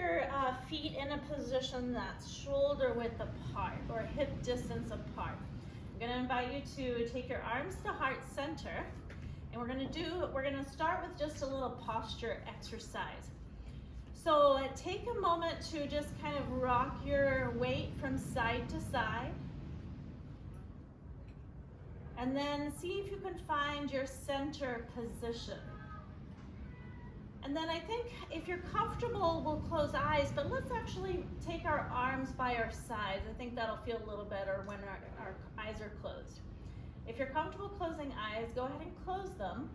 your feet in a position that's shoulder width apart or hip distance apart. I'm going to invite you to take your arms to heart center, and we're going to start with just a little posture exercise. So take a moment to just kind of rock your weight from side to side. And then see if you can find your center position. And then I think if you're comfortable, we'll close eyes, but let's actually take our arms by our sides. I think that'll feel a little better when our eyes are closed. If you're comfortable closing eyes, go ahead and close them.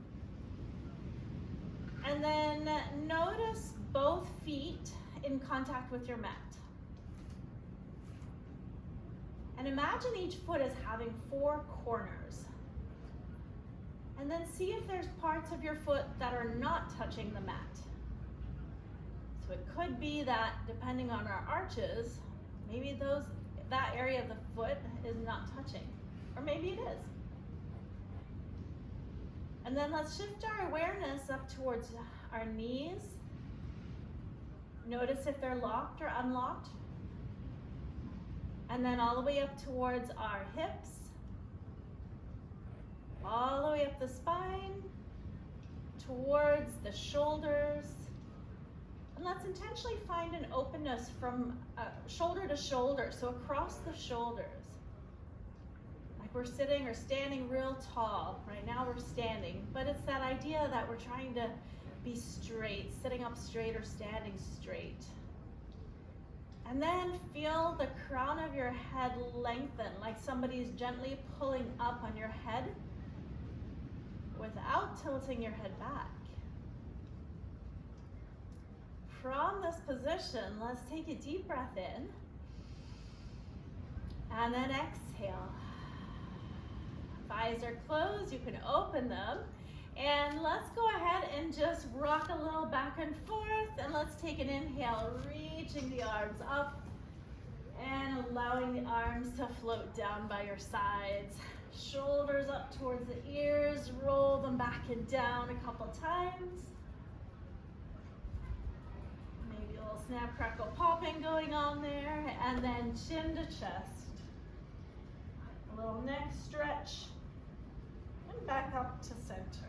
And then notice both feet in contact with your mat. And imagine each foot as having 4 corners. And then see if there's parts of your foot that are not touching the mat. So it could be that depending on our arches, maybe that area of the foot is not touching, or maybe it is. And then let's shift our awareness up towards our knees. Notice if they're locked or unlocked. And then all the way up towards our hips. All the way up the spine, towards the shoulders. And let's intentionally find an openness from shoulder to shoulder, so across the shoulders. Like we're sitting or standing real tall. Right now we're standing, but it's that idea that we're trying to be straight, sitting up straight or standing straight. And then feel the crown of your head lengthen, like somebody's gently pulling up on your head without tilting your head back. From this position, let's take a deep breath in and then exhale. If eyes are closed, you can open them. And let's go ahead and just rock a little back and forth. And let's take an inhale, reaching the arms up and allowing the arms to float down by your sides. Shoulders up towards the ears, roll them back and down a couple times. Maybe a little snap, crackle, popping going on there. And then chin to chest. A little neck stretch. And back up to center.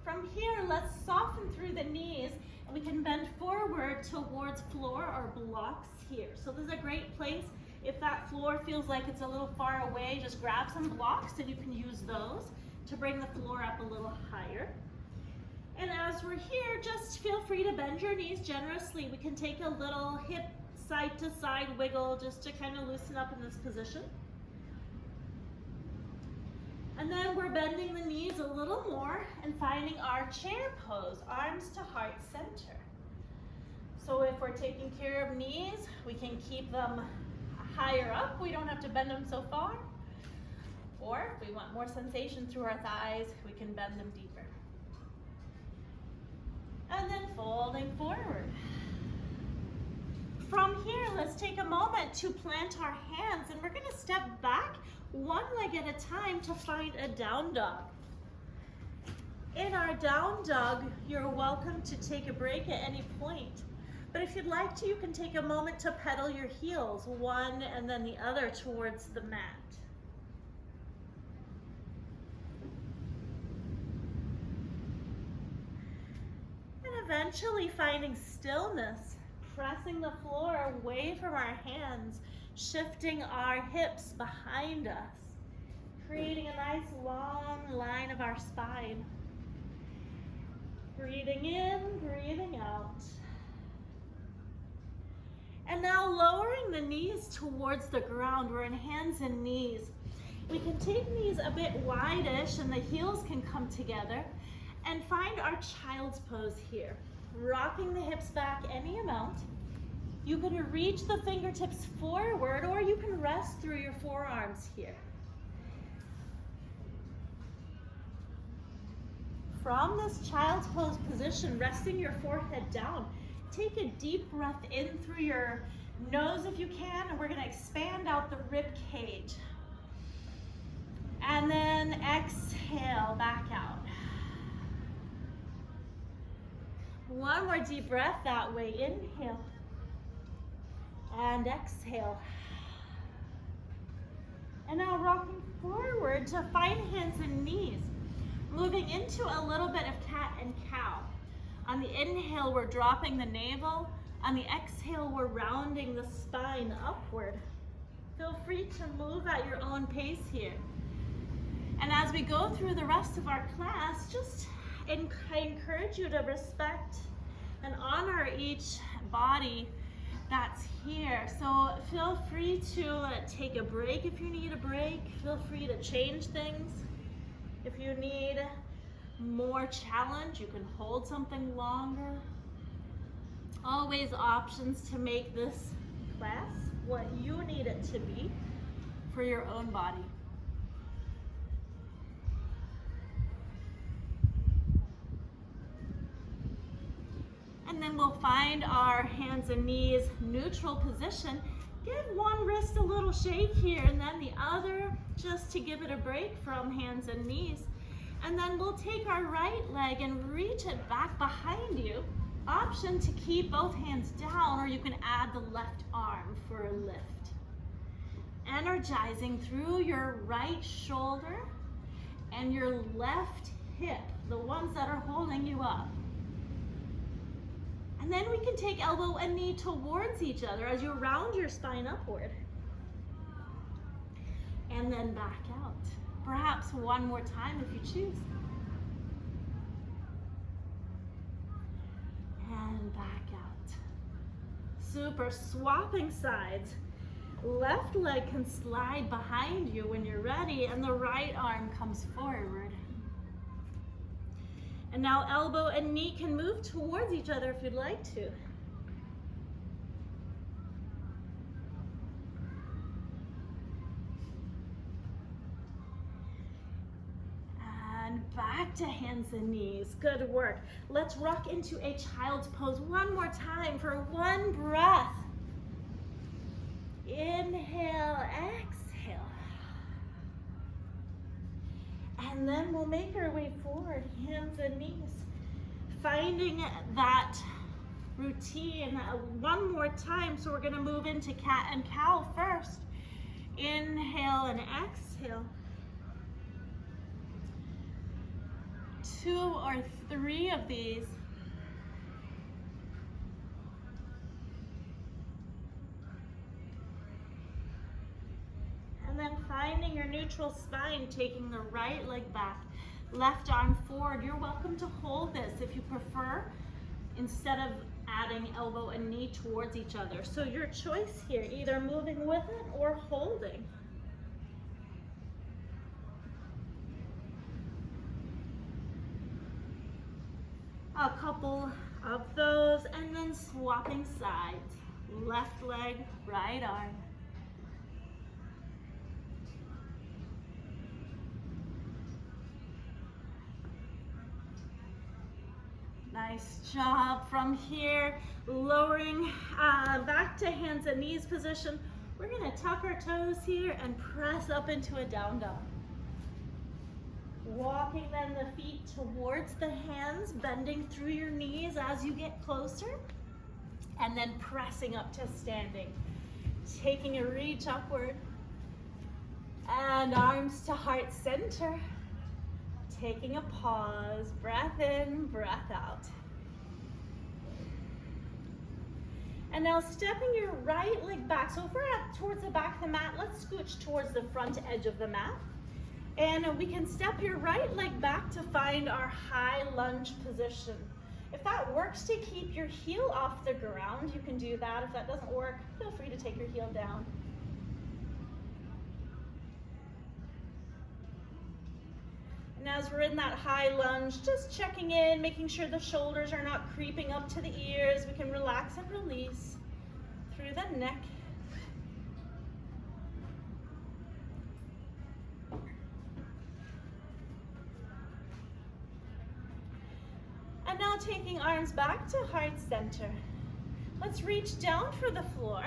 From here, let's soften through the knees, and we can bend forward towards floor or blocks here. So this is a great place. If that floor feels like it's a little far away, just grab some blocks and you can use those to bring the floor up a little higher. And as we're here, just feel free to bend your knees generously. We can take a little hip side to side wiggle just to kind of loosen up in this position. And then we're bending the knees a little more and finding our chair pose, arms to heart center. So if we're taking care of knees, we can keep them higher up. We don't have to bend them so far. Or if we want more sensation through our thighs, we can bend them deeper. And then folding forward. From here, let's take a moment to plant our hands, and we're going to step back one leg at a time to find a down dog. In our down dog, you're welcome to take a break at any point. But if you'd like to, you can take a moment to pedal your heels, one and then the other towards the mat. And eventually finding stillness, pressing the floor away from our hands, shifting our hips behind us, creating a nice long line of our spine. Breathing in, breathing out. And now lowering the knees towards the ground. We're in hands and knees. We can take knees a bit wide-ish and the heels can come together, and find our child's pose here. Rocking the hips back any amount. You can reach the fingertips forward, or you can rest through your forearms here. From this child's pose position, resting your forehead down, take a deep breath in through your nose if you can, and we're going to expand out the rib cage. And then exhale back out. One more deep breath that way. Inhale. And exhale. And now rocking forward to find hands and knees. Moving into a little bit of cat and cow. On the inhale, we're dropping the navel. On the exhale, we're rounding the spine upward. Feel free to move at your own pace here. And as we go through the rest of our class, I encourage you to respect and honor each body that's here. So feel free to take a break if you need a break. Feel free to change things. If you need more challenge, you can hold something longer. Always options to make this class what you need it to be for your own body. And then we'll find our hands and knees neutral position. Give one wrist a little shake here and then the other, just to give it a break from hands and knees. And then we'll take our right leg and reach it back behind you. Option to keep both hands down, or you can add the left arm for a lift. Energizing through your right shoulder and your left hip, the ones that are holding you up. And then we can take elbow and knee towards each other as you round your spine upward. And then back out. Perhaps one more time if you choose. And back out. Super. Swapping sides. Left leg can slide behind you when you're ready, and the right arm comes forward. And now elbow and knee can move towards each other if you'd like to. And back to hands and knees. Good work. Let's rock into a child's pose one more time for one breath. Inhale, exhale. And then we'll make our way forward, hands and knees. Finding that routine one more time. So we're gonna move into cat and cow first. Inhale and exhale. 2 or 3 of these. And then finding your neutral spine, taking the right leg back, left arm forward. You're welcome to hold this if you prefer, instead of adding elbow and knee towards each other. So your choice here, either moving with it or holding. A couple of those, and then swapping sides. Left leg, right arm. Nice job. From here, lowering back to hands and knees position. We're gonna tuck our toes here and press up into a down dog. Walking then the feet towards the hands, bending through your knees as you get closer, and then pressing up to standing. Taking a reach upward, and arms to heart center. Taking a pause, breath in, breath out. And now stepping your right leg back. So if we're towards the back of the mat, let's scooch towards the front edge of the mat. And we can step your right leg back to find our high lunge position. If that works to keep your heel off the ground, you can do that. If that doesn't work, feel free to take your heel down. And as we're in that high lunge, just checking in, making sure the shoulders are not creeping up to the ears. We can relax and release through the neck. And now taking arms back to heart center. Let's reach down for the floor.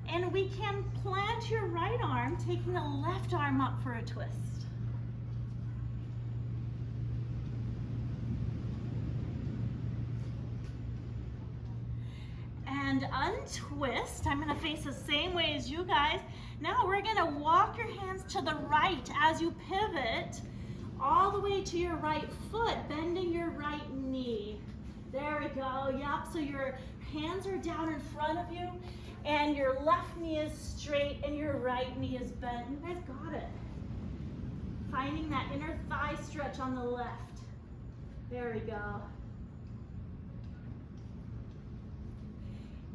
And we can plant your right arm, taking the left arm up for a twist. and untwist. I'm gonna face the same way as you guys. Now we're gonna walk your hands to the right as you pivot all the way to your right foot, bending your right knee. There we go, yep, so your hands are down in front of you and your left knee is straight and your right knee is bent. You guys got it. Finding that inner thigh stretch on the left. There we go.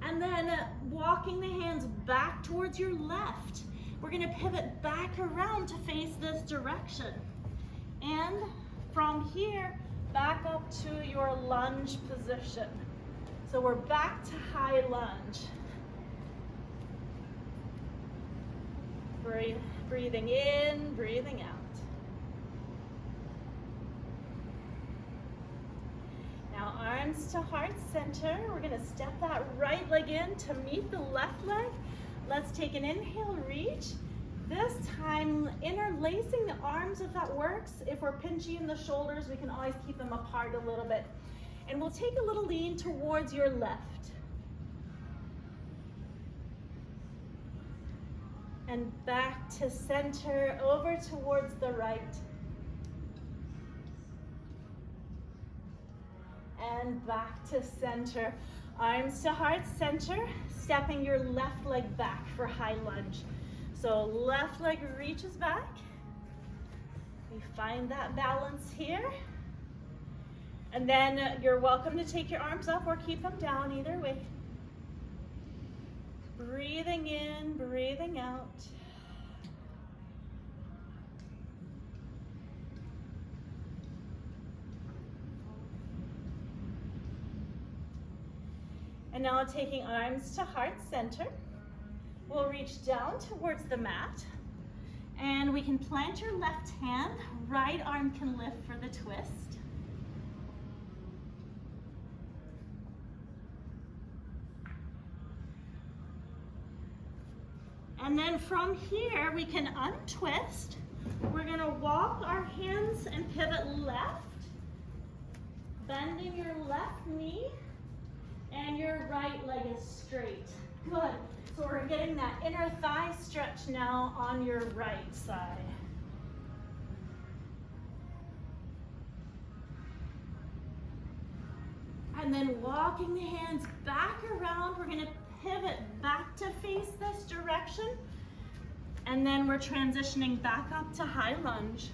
And then walking the hands back towards your left. We're gonna pivot back around to face this direction. And from here, back up to your lunge position. So we're back to high lunge. Breathing in, breathing out. Now arms to heart center. We're gonna step that right leg in to meet the left leg. Let's take an inhale, reach. This time, interlacing the arms if that works. If we're pinchy in the shoulders, we can always keep them apart a little bit. And we'll take a little lean towards your left. And back to center, over towards the right. And back to center. Arms to heart center, stepping your left leg back for high lunge. So left leg reaches back. We find that balance here. And then you're welcome to take your arms up or keep them down, either way. Breathing in, breathing out. And now taking arms to heart center. We'll reach down towards the mat. And we can plant your left hand. Right arm can lift for the twist. And then from here, we can untwist. We're gonna walk our hands and pivot left, bending your left knee, and your right leg is straight. Good. So we're getting that inner thigh stretch now on your right side. And then walking the hands back around, we're gonna pivot back to face this direction. And then we're transitioning back up to high lunge.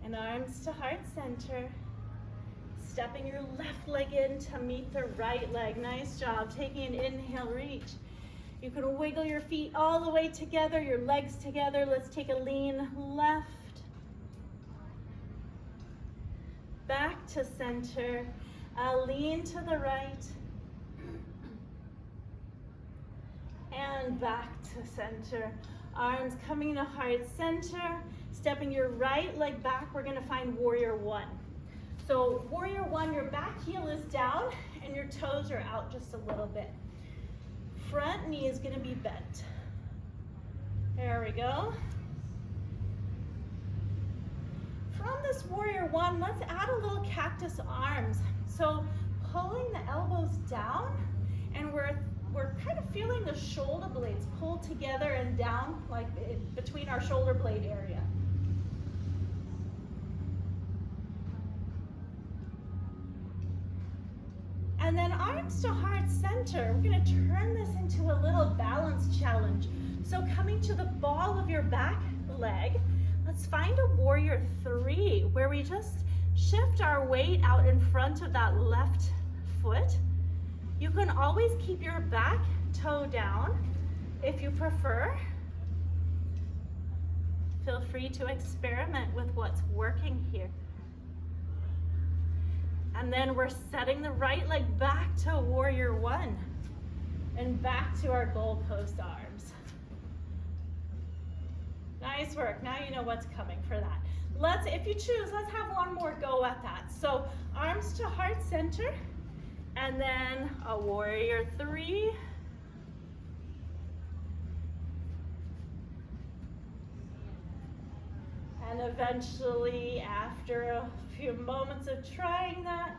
And arms to heart center. Stepping your left leg in to meet the right leg. Nice job. Taking an inhale, reach. You can wiggle your feet all the way together, your legs together. Let's take a lean left. Back to center. A lean to the right. And back to center. Arms coming to heart center. Stepping your right leg back, we're gonna find warrior one. So warrior one, your back heel is down and your toes are out just a little bit. Front knee is gonna be bent. There we go. From this warrior one, let's add a little cactus arms. So pulling the elbows down, and we're kind of feeling the shoulder blades pull together and down, like between our shoulder blade area. And then arms to heart center. We're gonna turn this into a little balance challenge. So coming to the ball of your back leg, let's find a warrior three, where we just shift our weight out in front of that left foot. You can always keep your back toe down if you prefer. Feel free to experiment with what's working here. And then we're setting the right leg back to warrior one and back to our goalpost arms. Nice work. Now you know what's coming for that. If you choose, let's have one more go at that. So arms to heart center, and then a warrior three. And eventually, after a few moments of trying that,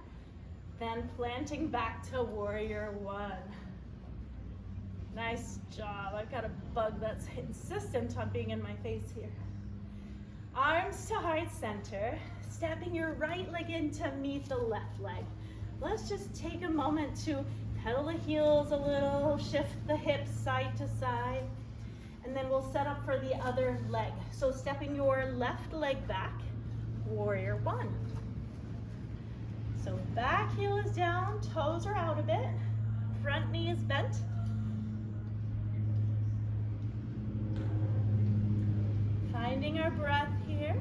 then planting back to warrior one. Nice job. I've got a bug that's insistent on being in my face here. Arms to heart center, stepping your right leg in to meet the left leg. Let's just take a moment to pedal the heels a little, shift the hips side to side, and then we'll set up for the other leg. So stepping your left leg back, warrior one. So back heel is down, toes are out a bit, front knee is bent. Finding our breath here.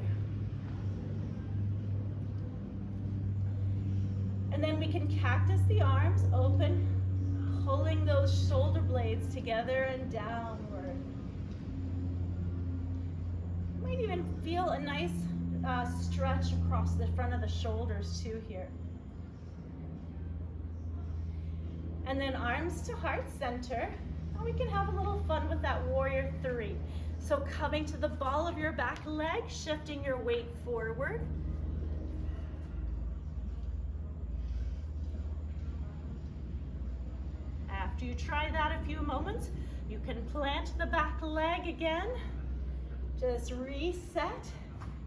And then we can cactus the arms open, pulling those shoulder blades together and downward. You might even feel a nice stretch across the front of the shoulders too here. And then arms to heart center. And we can have a little fun with that warrior three. So coming to the ball of your back leg, shifting your weight forward. After you try that a few moments, you can plant the back leg again. Just reset.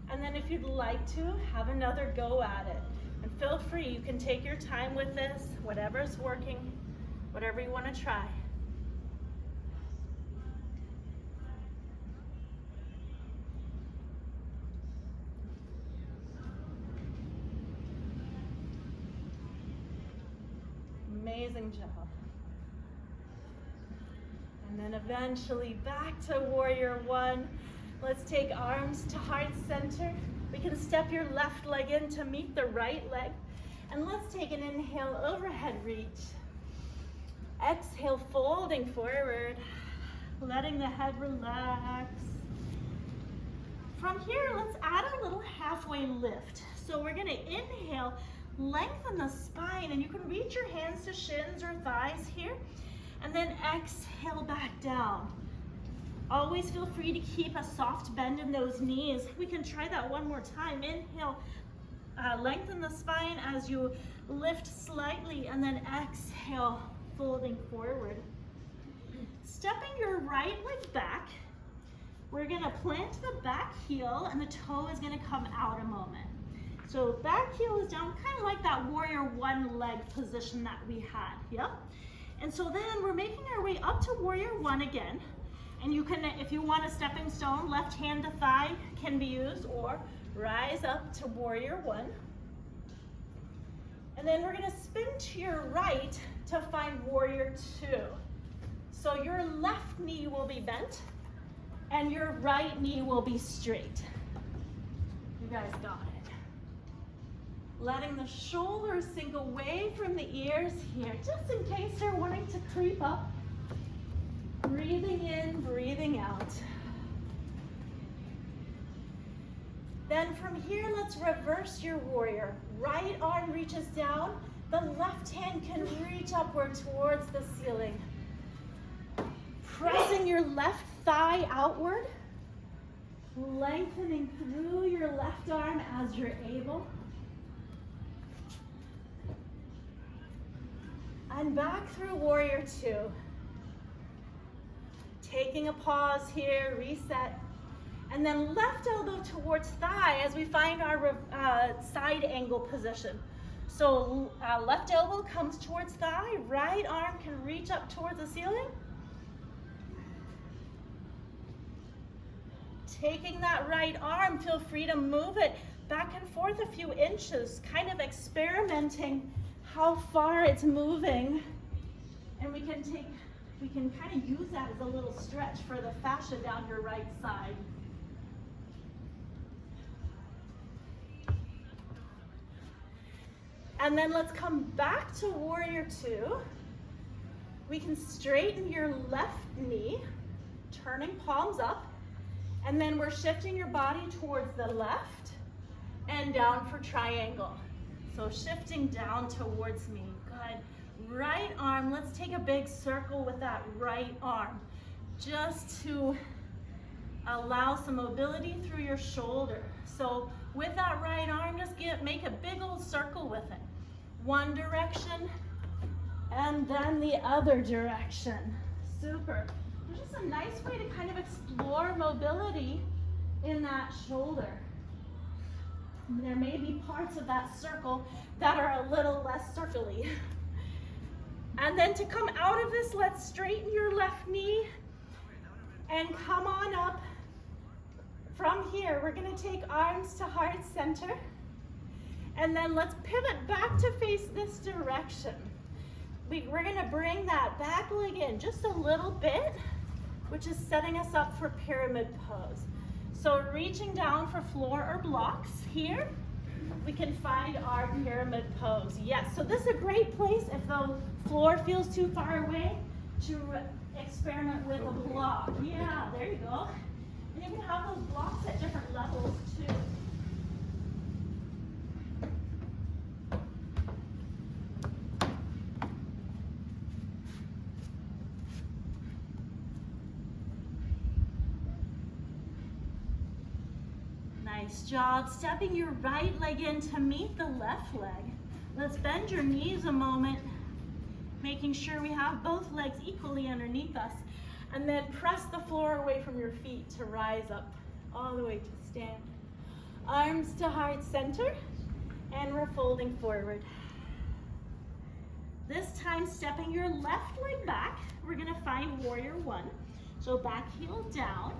And then if you'd like to, have another go at it. And feel free, you can take your time with this, whatever's working, whatever you want to try. Amazing job. And then eventually back to warrior one. Let's take arms to heart center. We can step your left leg in to meet the right leg. And let's take an inhale, overhead reach. Exhale, folding forward, letting the head relax. From here, let's add a little halfway lift. So we're gonna inhale, lengthen the spine, and you can reach your hands to shins or thighs here, and then exhale back down. Always feel free to keep a soft bend in those knees. We can try that one more time. Inhale, lengthen the spine as you lift slightly, and then exhale, folding forward. Stepping your right leg back, we're gonna plant the back heel, and the toe is gonna come out a moment. So back heel is down, kind of like that warrior one leg position that we had, yep. And so then we're making our way up to warrior one again. And you can, if you want a stepping stone, left hand to thigh can be used, or rise up to warrior one. And then we're gonna spin to your right to find warrior two. So your left knee will be bent, and your right knee will be straight. You guys got it. Letting the shoulders sink away from the ears here, just in case they're wanting to creep up. Breathing in, breathing out. Then from here, let's reverse your warrior. Right arm reaches down, the left hand can reach upward towards the ceiling. Pressing your left thigh outward, lengthening through your left arm as you're able. And back through warrior two. Taking a pause here, reset. And then left elbow towards thigh as we find our side angle position. So left elbow comes towards thigh, right arm can reach up towards the ceiling. Taking that right arm, feel free to move it back and forth a few inches, kind of experimenting how far it's moving. And we can kind of use that as a little stretch for the fascia down your right side. And then let's come back to warrior two. We can straighten your left knee, turning palms up, and then we're shifting your body towards the left and down for triangle. So shifting down towards me, good. Right arm, let's take a big circle with that right arm, just to Allow some mobility through your shoulder. So with that right arm, just make a big old circle with it. One direction and then the other direction. Super. It's just a nice way to kind of explore mobility in that shoulder. There may be parts of that circle that are a little less circly. And then to come out of this, let's straighten your left knee and come on up. From here, we're gonna take arms to heart center. And then let's pivot back to face this direction. We're gonna bring that back leg in just a little bit, which is setting us up for pyramid pose. So reaching down for floor or blocks here, we can find our pyramid pose. Yes, so this is a great place if the floor feels too far away to experiment with a block. Yeah, there you go. And you can have those blocks at different levels too. Nice job. Stepping your right leg in to meet the left leg. Let's bend your knees a moment, making sure we have both legs equally underneath us. And then press the floor away from your feet to rise up all the way to stand. Arms to heart center, and we're folding forward. This time, stepping your left leg back, we're gonna find warrior one. So back heel down,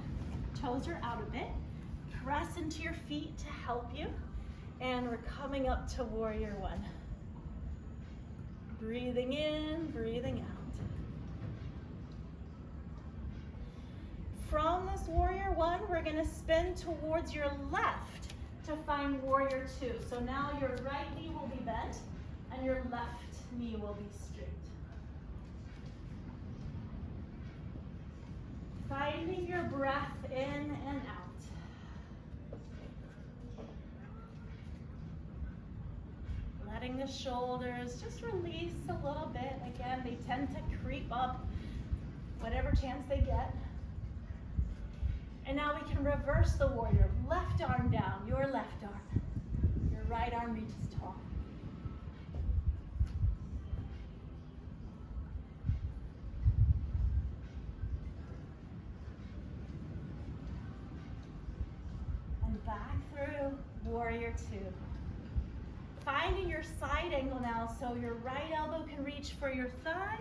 toes are out a bit. Press into your feet to help you. And we're coming up to warrior one. Breathing in, breathing out. From this warrior one, we're gonna spin towards your left to find warrior two. So now your right knee will be bent and your left knee will be straight. Finding your breath in and out. Letting the shoulders just release a little bit. Again, they tend to creep up whatever chance they get. And now we can reverse the warrior. Left arm down, your left arm. Your right arm reaches tall. And back through warrior two. Finding your side angle now, so your right elbow can reach for your thigh,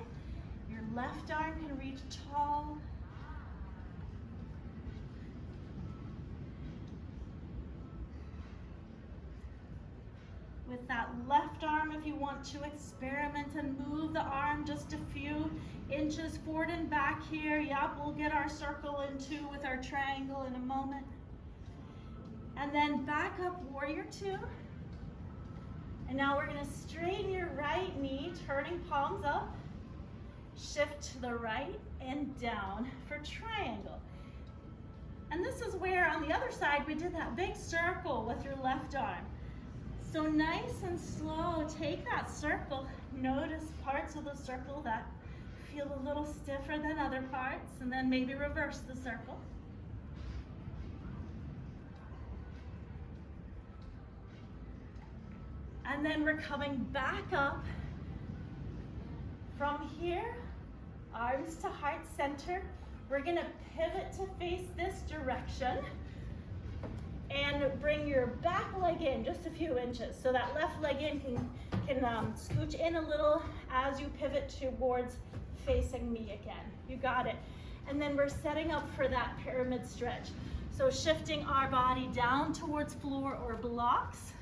your left arm can reach tall. With that left arm, if you want to experiment and move the arm just a few inches forward and back here. Yep, we'll get our circle in two with our triangle in a moment. And then back up warrior two. And now we're gonna straighten your right knee, turning palms up. Shift to the right and down for triangle. And this is where on the other side we did that big circle with your left arm. So nice and slow, take that circle. Notice parts of the circle that feel a little stiffer than other parts, and then maybe reverse the circle. And then we're coming back up. From here, arms to heart center. We're gonna pivot to face this direction and bring your back leg in just a few inches. So that left leg in can scooch in a little as you pivot towards facing me again. You got it. And then we're setting up for that pyramid stretch. So shifting our body down towards floor or blocks.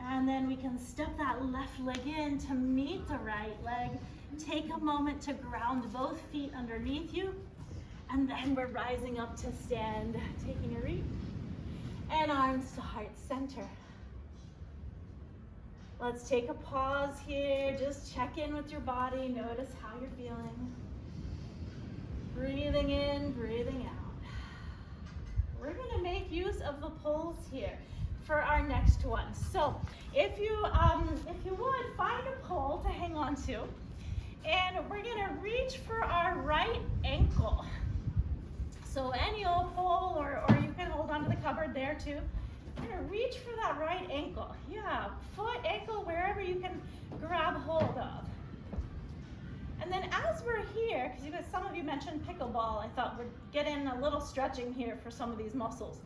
And then we can step that left leg in to meet the right leg. Take a moment to ground both feet underneath you. And then we're rising up to stand, taking a reach. And arms to heart center. Let's take a pause here. Just check in with your body. Notice how you're feeling. Breathing in, breathing out. We're gonna make use of the pulse here. for our next one. So if you would, find a pole to hang on to, and we're gonna reach for our right ankle. So any old pole, or you can hold onto the cupboard there too. We're gonna reach for that right ankle. Yeah, foot, ankle, wherever you can grab hold of. And then as we're here, because some of you mentioned pickleball, I thought we'd get in a little stretching here for some of these muscles.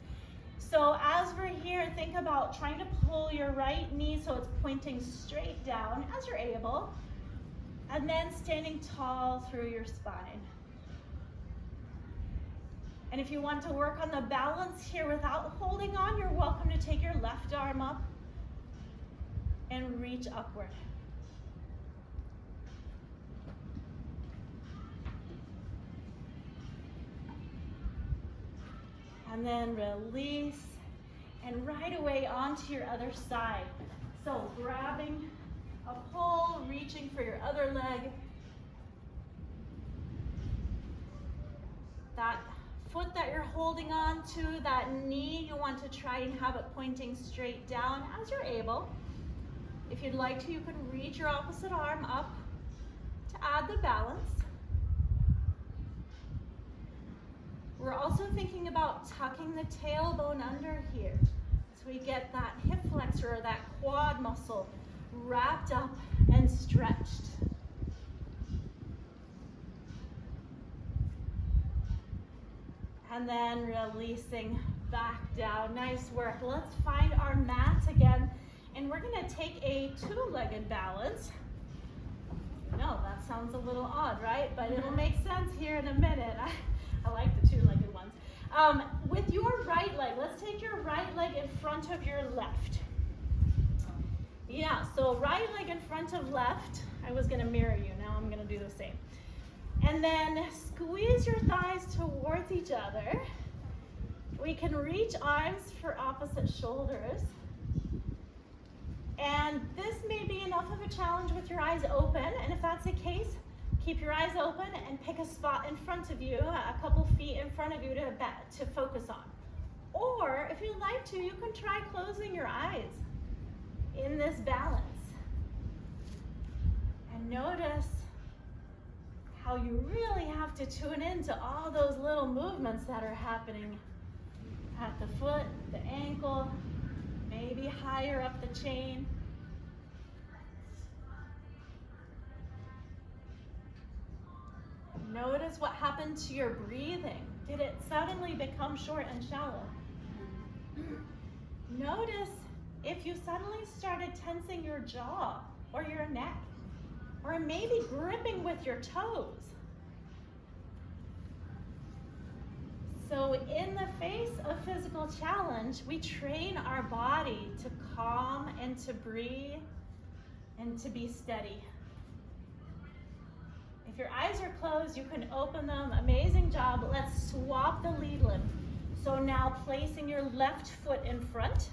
So as we're here, think about trying to pull your right knee so it's pointing straight down as you're able, and then standing tall through your spine. And if you want to work on the balance here without holding on, you're welcome to take your left arm up and reach upward. And then release, and right away onto your other side. So grabbing a pole, reaching for your other leg. That foot that you're holding on to, that knee, you want to try and have it pointing straight down as you're able. If you'd like to, you can reach your opposite arm up to add the balance. We're also thinking about tucking the tailbone under here, so we get that hip flexor or that quad muscle wrapped up and stretched. And then releasing back down. Nice work. Let's find our mat again, and we're gonna take a two-legged balance. No, that sounds a little odd, right? But it'll make sense here in a minute. I like the two-legged ones. With your right leg, let's take your right leg in front of your left. Yeah, so right leg in front of left. I was gonna mirror you, now I'm gonna do the same. And then squeeze your thighs towards each other. We can reach arms for opposite shoulders. And this may be enough of a challenge with your eyes open, and if that's the case, keep your eyes open and pick a spot in front of you, a couple feet in front of you to focus on. Or if you'd like to, you can try closing your eyes in this balance. And notice how you really have to tune into all those little movements that are happening at the foot, the ankle, maybe higher up the chain. Notice what happened to your breathing. Did it suddenly become short and shallow? Notice if you suddenly started tensing your jaw or your neck, or maybe gripping with your toes. So in the face of physical challenge, we train our body to calm and to breathe and to be steady. If your eyes are closed, you can open them. Amazing job. Let's swap the lead limb. So now placing your left foot in front,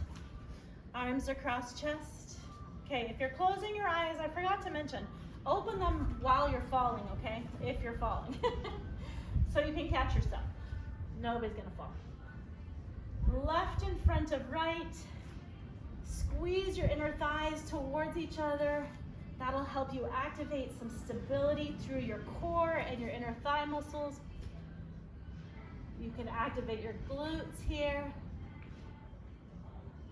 arms across chest. Okay, if you're closing your eyes, I forgot to mention, open them while you're falling, okay? If you're falling. So you can catch yourself. Nobody's gonna fall. Left in front of right. Squeeze your inner thighs towards each other. That'll help you activate some stability through your core and your inner thigh muscles. You can activate your glutes here.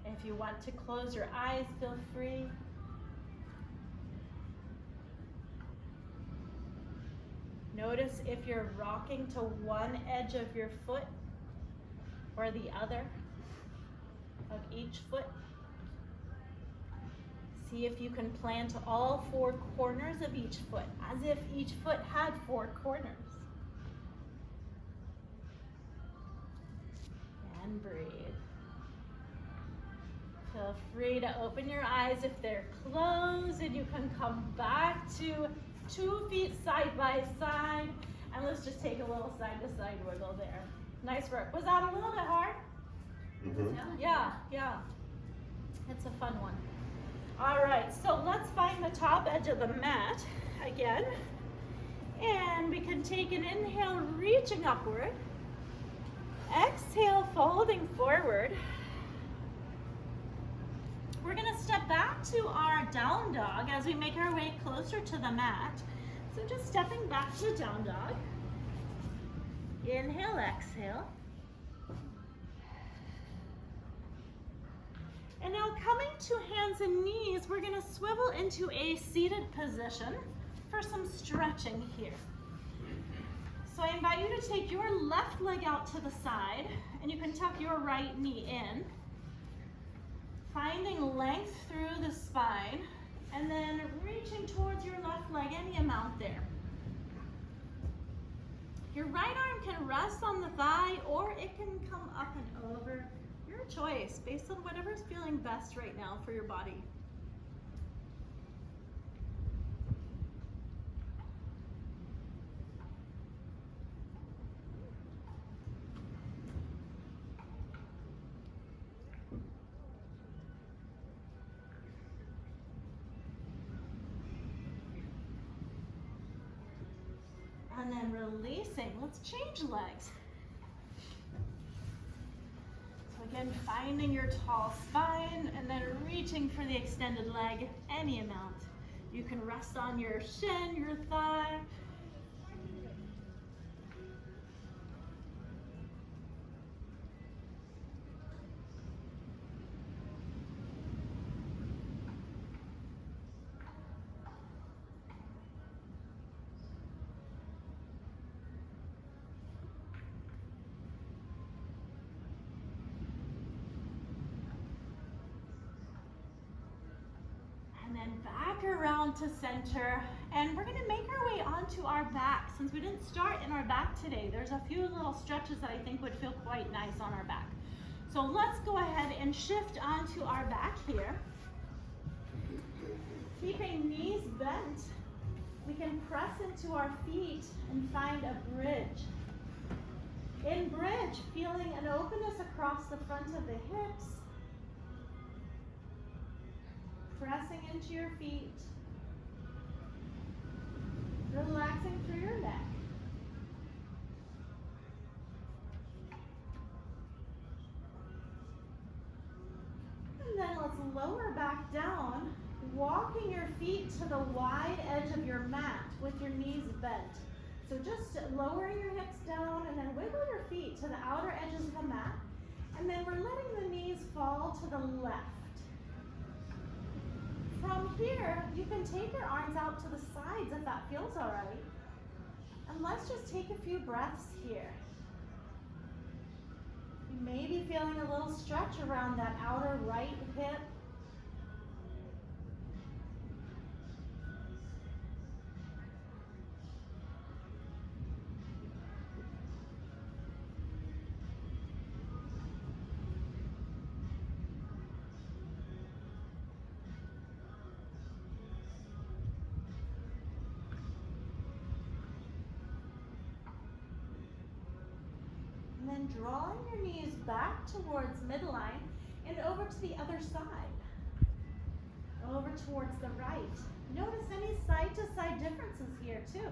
If you want to close your eyes, feel free. Notice if you're rocking to one edge of your foot or the other of each foot. See if you can plant all four corners of each foot, as if each foot had four corners. And breathe. Feel free to open your eyes if they're closed, and you can come back to 2 feet side by side. And let's just take a little side to side wiggle there. Nice work. Was that a little bit hard? Mm-hmm. Yeah. It's a fun one. All right, so let's find the top edge of the mat again. And we can take an inhale, reaching upward. Exhale, folding forward. We're gonna step back to our down dog as we make our way closer to the mat. So just stepping back to down dog. Inhale, exhale. And now coming to hands and knees, we're gonna swivel into a seated position for some stretching here. So I invite you to take your left leg out to the side, and you can tuck your right knee in, finding length through the spine, and then reaching towards your left leg any amount there. Your right arm can rest on the thigh, or it can come up and over. Your choice, based on whatever's feeling best right now for your body. And then releasing. Let's change legs. So again, finding your tall spine and then reaching for the extended leg, any amount. You can rest on your shin, your thigh. And then back around to center, and we're gonna make our way onto our back. Since we didn't start in our back today, there's a few little stretches that I think would feel quite nice on our back. So let's go ahead and shift onto our back here. Keeping knees bent, we can press into our feet and find a bridge. In bridge, feeling an openness across the front of the hips, pressing into your feet, relaxing through your neck. And then let's lower back down, walking your feet to the wide edge of your mat with your knees bent. So just lowering your hips down and then wiggle your feet to the outer edges of the mat. And then we're letting the knees fall to the left. From here, you can take your arms out to the sides if that feels all right. And let's just take a few breaths here. You may be feeling a little stretch around that outer right hip. And drawing your knees back towards midline and over to the other side. Over towards the right. Notice any side-to-side differences here too.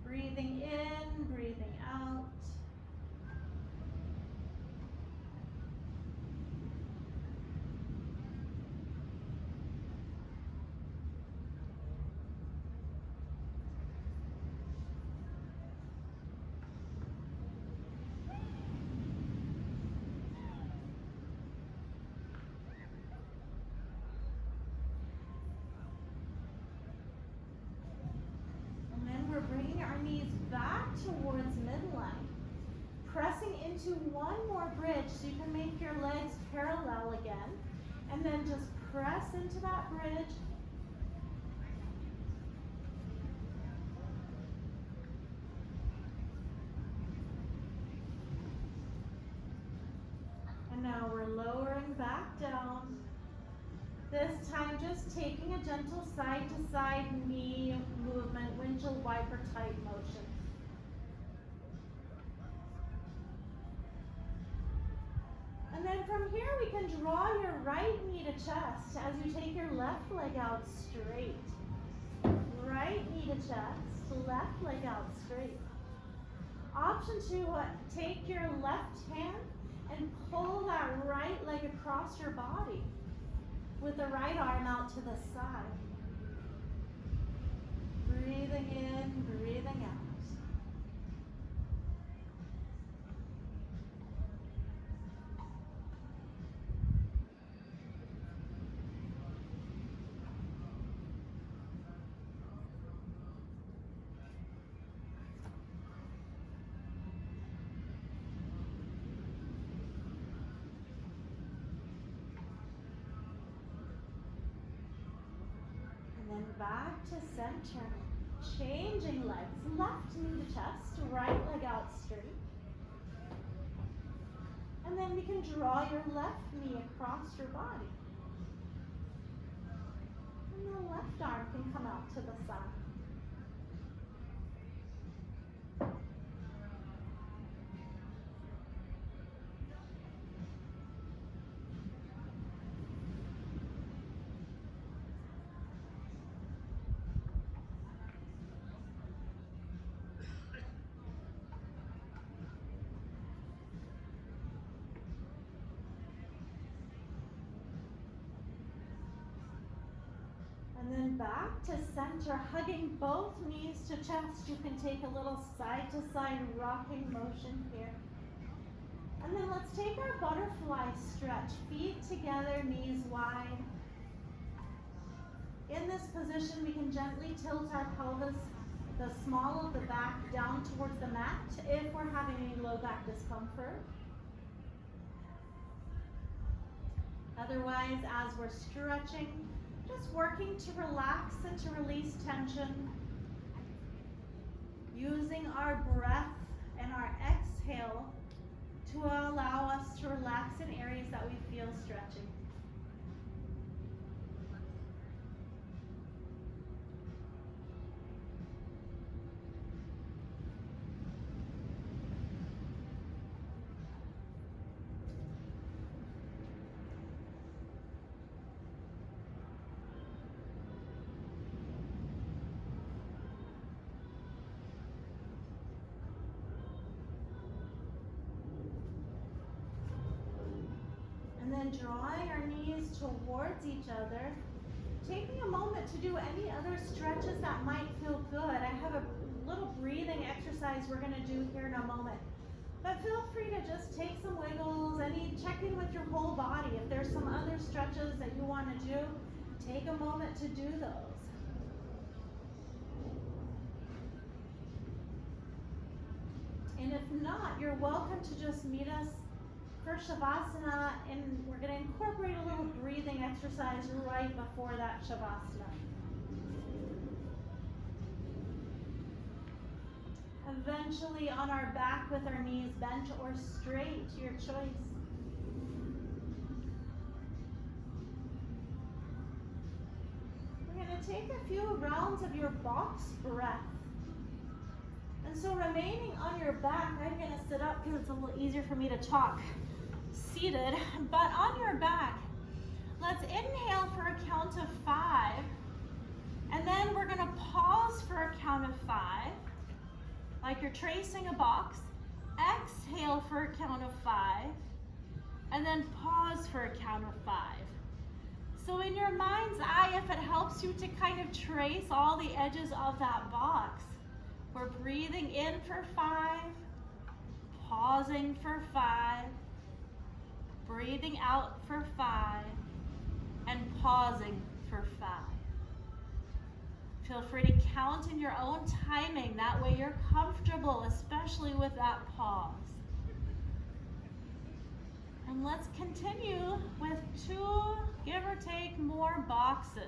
Breathing in, breathing out. Bringing our knees back towards midline, pressing into one more bridge so you can make your legs parallel again, and then just press into that bridge. And now we're lowering back down. This time just taking a gentle side-to-side knee movement, windshield wiper type motion. And then from here we can draw your right knee to chest as you take your left leg out straight. Right knee to chest, left leg out straight. Option 2, take your left hand And pull that right leg across your body with the right arm out to the side. Breathing in, breathing out. And then back to center. Changing legs. Left knee to chest, right leg out straight. And then we can draw your left knee across your body. And the left arm can come out to the side. And then back to center, hugging both knees to chest. You can take a little side to side rocking motion here. And then let's take our butterfly stretch. Feet together, knees wide. In this position, we can gently tilt our pelvis, the small of the back, down towards the mat if we're having any low back discomfort. Otherwise, as we're stretching, just working to relax and to release tension. Using our breath and our exhale to allow us to relax in areas that we feel stretching. And then drawing our knees towards each other, taking a moment to do any other stretches that might feel good. I have a little breathing exercise we're going to do here in a moment. But feel free to just take some wiggles, check in with your whole body. If there's some other stretches that you want to do, take a moment to do those. And if not, you're welcome to just meet us for Shavasana, and we're going to incorporate a little breathing exercise right before that Shavasana. Eventually on our back with our knees bent or straight, your choice. We're going to take a few rounds of your box breath. And so remaining on your back, I'm going to sit up because it's a little easier for me to talk seated, but on your back, let's inhale for a count of 5, and then we're going to pause for a count of 5, like you're tracing a box. Exhale for a count of 5, and then pause for a count of 5. So in your mind's eye, if it helps you to kind of trace all the edges of that box, we're breathing in for 5, pausing for 5, breathing out for 5, and pausing for 5. Feel free to count in your own timing. That way you're comfortable, especially with that pause. And let's continue with 2, give or take, more boxes.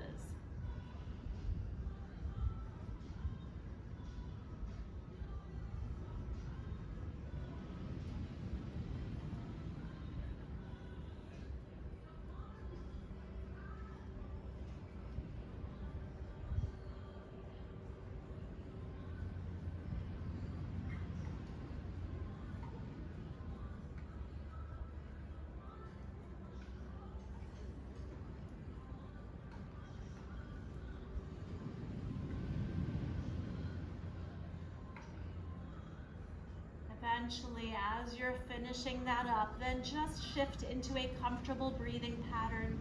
eventually, as you're finishing that up, then just shift into a comfortable breathing pattern,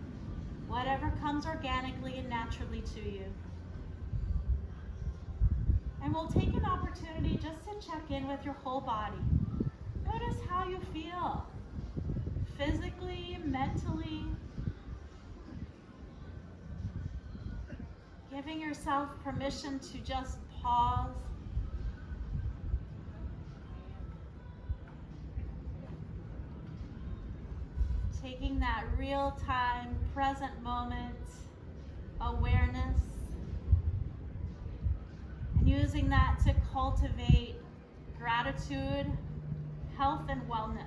whatever comes organically and naturally to you. And we'll take an opportunity just to check in with your whole body. Notice how you feel, physically, mentally. Giving yourself permission to just pause. Taking that real-time, present moment awareness and using that to cultivate gratitude, health, and wellness.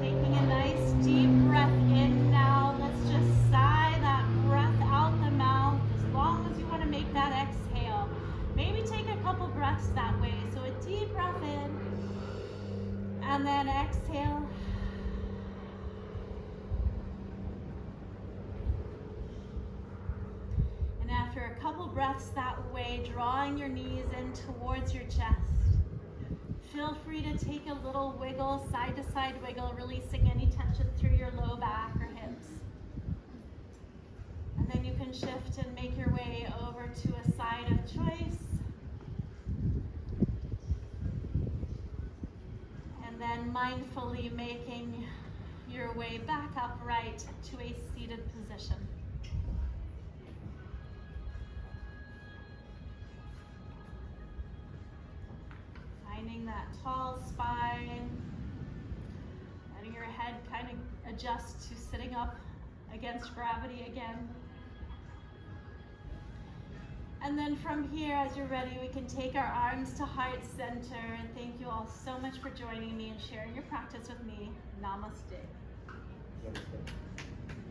Taking a nice deep breath in now. Let's just sigh that breath out the mouth as long as you want to make that exhale. Maybe take a couple breaths that way. So a deep breath in and then exhale. And after a couple breaths that way, drawing your knees in towards your chest. Feel free to take a little wiggle, side to side wiggle, releasing any tension through your low back or hips. And then you can shift and make your way over to a side of choice. And then mindfully making your way back upright to a seated position. Finding that tall spine, letting your head kind of adjust to sitting up against gravity again. And then from here, as you're ready, we can take our arms to heart center. And thank you all so much for joining me and sharing your practice with me. Namaste. Namaste.